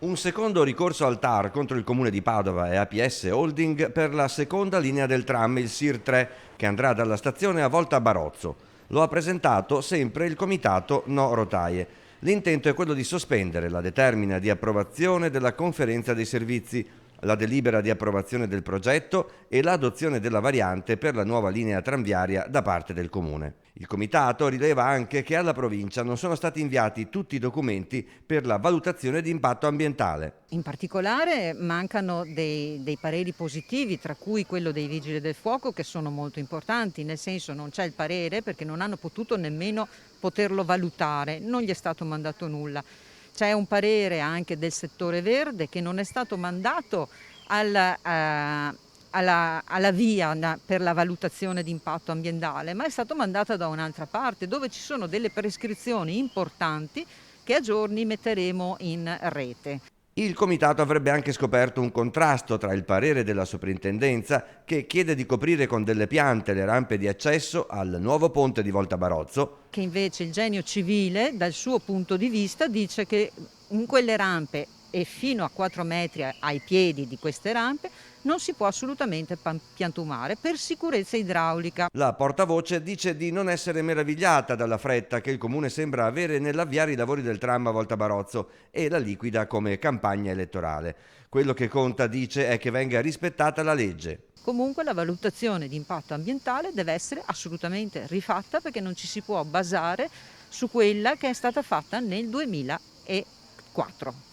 Un secondo ricorso al TAR contro il Comune di Padova e APS Holding per la seconda linea del tram, il SIR 3, che andrà dalla stazione a Volta Barozzo. Lo ha presentato sempre il comitato No Rotaie. L'intento è quello di sospendere la determina di approvazione della conferenza dei servizi, la delibera di approvazione del progetto e l'adozione della variante per la nuova linea tranviaria da parte del Comune. Il Comitato rileva anche che alla provincia non sono stati inviati tutti i documenti per la valutazione di impatto ambientale. In particolare mancano dei pareri positivi, tra cui quello dei Vigili del Fuoco, che sono molto importanti, nel senso non c'è il parere perché non hanno potuto nemmeno poterlo valutare, non gli è stato mandato nulla. C'è un parere anche del settore verde che non è stato mandato alla VIA per la valutazione di impatto ambientale, ma è stato mandato da un'altra parte dove ci sono delle prescrizioni importanti che a giorni metteremo in rete. Il Comitato avrebbe anche scoperto un contrasto tra il parere della Soprintendenza, che chiede di coprire con delle piante le rampe di accesso al nuovo ponte di Volta Barozzo, Che invece il genio civile, dal suo punto di vista, dice che in quelle rampe e fino a 4 metri ai piedi di queste rampe non si può assolutamente piantumare per sicurezza idraulica. La portavoce dice di non essere meravigliata dalla fretta che il Comune sembra avere nell'avviare i lavori del tram a Volta Barozzo e la liquida come campagna elettorale. Quello che conta, dice, è che venga rispettata la legge. Comunque la valutazione di impatto ambientale deve essere assolutamente rifatta perché non ci si può basare su quella che è stata fatta nel 2004.